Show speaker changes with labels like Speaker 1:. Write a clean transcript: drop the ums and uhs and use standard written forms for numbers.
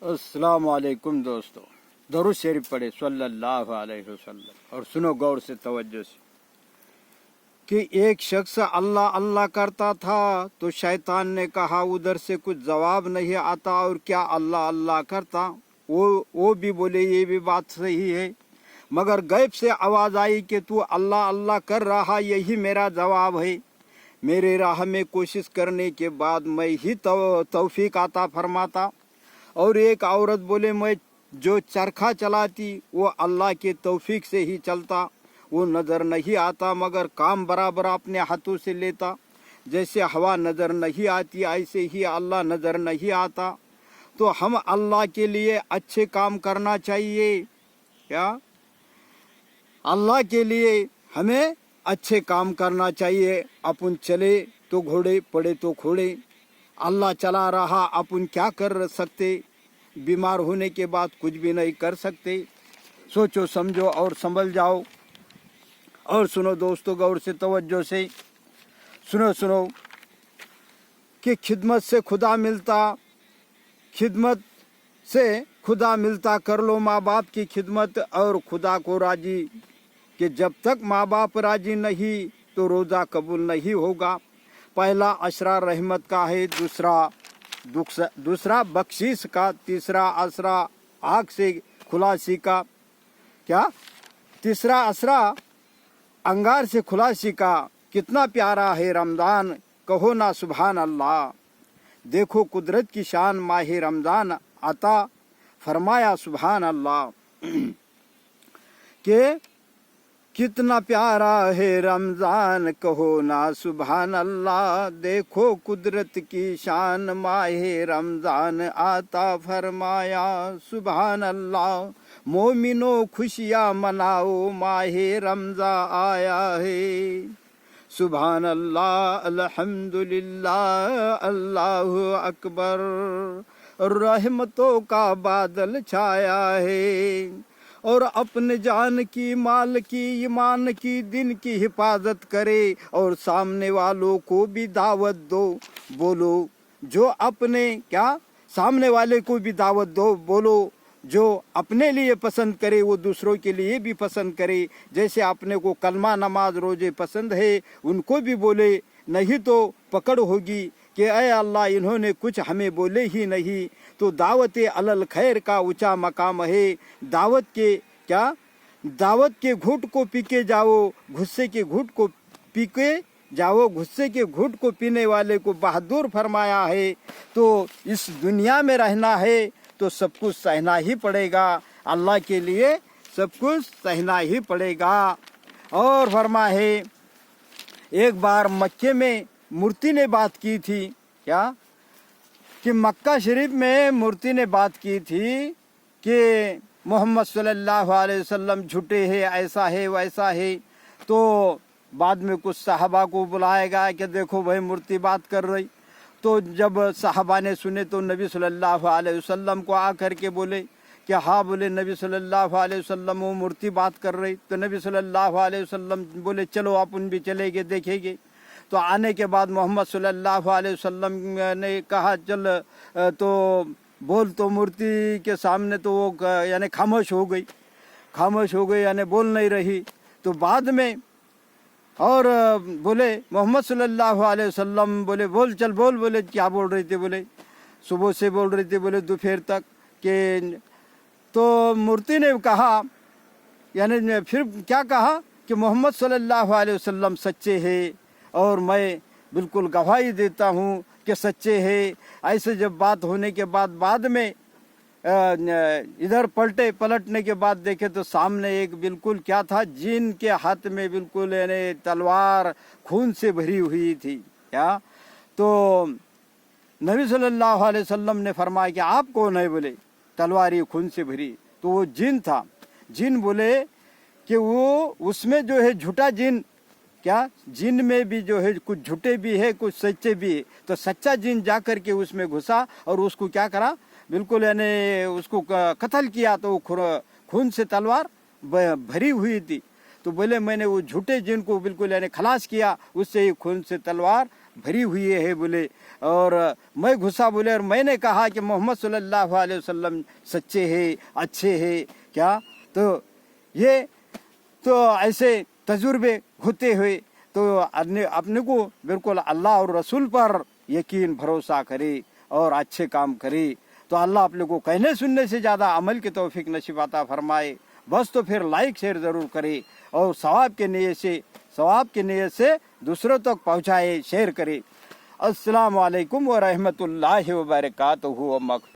Speaker 1: अस्सलाम वालेकुम दोस्तों, दरूद शरीफ पढ़े सल्लल्लाहु अलैहि वसल्लम और सुनो गौर से तवज्जो से कि एक शख्स अल्लाह अल्लाह करता था तो शैतान ने कहा उधर से कुछ जवाब नहीं आता और क्या अल्लाह अल्लाह करता। वो भी बोले ये भी बात सही है, मगर गैब से आवाज़ आई कि तू अल्लाह अल्लाह कर रहा, यही मेरा जवाब है। मेरे राह में कोशिश करने के बाद मैं ही तौफीक अता फरमाता। और एक औरत बोले मैं जो चरखा चलाती वो अल्लाह के तौफीक से ही चलता, वो नज़र नहीं आता मगर काम बराबर अपने हाथों से लेता। जैसे हवा नज़र नहीं आती ऐसे ही अल्लाह नज़र नहीं आता। तो हम अल्लाह के लिए अच्छे काम करना चाहिए। क्या अल्लाह के लिए हमें अच्छे काम करना चाहिए। अपन चले तो घोड़े, पड़े तो घोड़े। अल्लाह चला रहा, अपन क्या कर सकते? बीमार होने के बाद कुछ भी नहीं कर सकते। सोचो समझो और संभल जाओ। और सुनो दोस्तों, गौर से तवज्जो से सुनो कि खिदमत से खुदा मिलता, खिदमत से खुदा मिलता। कर लो माँ बाप की खिदमत और खुदा को राजी, कि जब तक माँ बाप राजी नहीं तो रोज़ा कबूल नहीं होगा। पहला अशरा रहमत का है, दूसरा बख्शीश का, तीसरा असरा आग से खुलासी का। क्या तीसरा असरा अंगार से खुलासी का। कितना प्यारा है रमज़ान, कहो ना सुभान अल्लाह। देखो कुदरत की शान, माह रमज़ान अता फरमाया सुभान अल्लाह। के कितना प्यारा है रमज़ान, कहो ना सुभान अल्लाह। देखो कुदरत की शान, माहे रमज़ान आता फरमाया सुभान अल्लाह। मोमिनो खुशियाँ मनाओ, माहे रमज़ान आया है सुभान अल्लाह। अल्हम्दुलिल्लाह, अल्लाहु अकबर। रहमतों का बादल छाया है और अपने जान की, माल की, ईमान की, दिन की हिफाजत करे और सामने वालों को भी दावत दो। बोलो जो अपने क्या सामने वाले को भी दावत दो। बोलो जो अपने लिए पसंद करे वो दूसरों के लिए भी पसंद करे। जैसे अपने को कलमा नमाज रोजे पसंद है उनको भी बोले, नहीं तो पकड़ होगी कि ऐ अल्लाह इन्होंने कुछ हमें बोले ही नहीं। तो दावत अलल खैर का ऊंचा मकाम है। दावत के घुट को पी के जाओ, गुस्से के घुट को पी के जाओ। गुस्से के घुट को पीने वाले को बहादुर फरमाया है। तो इस दुनिया में रहना है तो सब कुछ सहना ही पड़ेगा, अल्लाह के लिए सब कुछ सहना ही पड़ेगा। और फरमा है एक बार मक्के में मूर्ति ने बात की थी। क्या कि मक्का शरीफ में मूर्ति ने बात की थी कि मोहम्मद सल्लल्लाहु अलैहि वसल्लम झूठे हैं, ऐसा है वैसा है। तो बाद में कुछ सहाबा को बुलाया गया कि देखो भाई मूर्ति बात कर रही। तो जब सहाबा ने सुने तो नबी सल्लल्लाहु अलैहि वसल्लम को आकर के बोले कि हाँ, बोले नबी सल्लल्लाहु अलैहि वसल्लम वो मूर्ति बात कर रही। तो नबी सल्लल्लाहु अलैहि वसल्लम बोले चलो अपन भी चलेंगे देखेंगे। तो आने के बाद मोहम्मद सल्लल्लाहु अलैहि वसल्लम ने कहा चल तो बोल। तो मूर्ति के सामने तो वो यानी खामोश हो गई यानी बोल नहीं रही। तो बाद में और बोले मोहम्मद सल्लल्लाहु अलैहि वसल्लम बोले बोल चल बोल। बोले क्या बोल रही थी? बोले सुबह से बोल रही थी, बोले दोपहर तक के। तो मूर्ति ने कहा यानी फिर क्या कहा कि मोहम्मद सल्लल्लाहु अलैहि वसल्लम सच्चे हैं और मैं बिल्कुल गवाही देता हूँ कि सच्चे हैं। ऐसे जब बात होने के बाद में इधर पलटने के बाद देखे तो सामने एक बिल्कुल क्या था, जिन के हाथ में बिल्कुल यानी तलवार खून से भरी हुई थी। क्या तो नबी सल्लल्लाहु अलैहि वसल्लम ने फरमाया कि आप कौन है? बोले तलवार ये खून से भरी। तो वो जिन था। जिन बोले कि वो उसमें जो है झूठा जिन, क्या जिन में भी जो है कुछ झूठे भी है कुछ सच्चे भी है। तो सच्चा जिन जाकर के उसमें घुसा और उसको क्या करा, बिल्कुल यानी उसको कत्ल किया। तो वो खून से तलवार भरी हुई थी। तो बोले मैंने वो झूठे जिन को बिल्कुल यानी खलास किया, उससे ही खून से तलवार भरी हुई है बोले। और मैं घुसा बोले, और मैंने कहा कि मोहम्मद सल्लल्लाहु अलैहि वसल्लम सच्चे हैं, अच्छे हैं क्या। तो ये तो ऐसे तजुर्बे होते हुए तो अपने को बिल्कुल अल्लाह और रसूल पर यकीन भरोसा करे और अच्छे काम करे, तो अल्लाह आप लोगों को कहने सुनने से ज़्यादा अमल की तौफीक नसीब अता फरमाए। बस तो फिर लाइक शेयर ज़रूर करे और सवाब के नीयत से दूसरों तक पहुँचाए, शेयर करे। अस्सलाम वालेकुम व रहमतुल्लाहि व बरकातहू।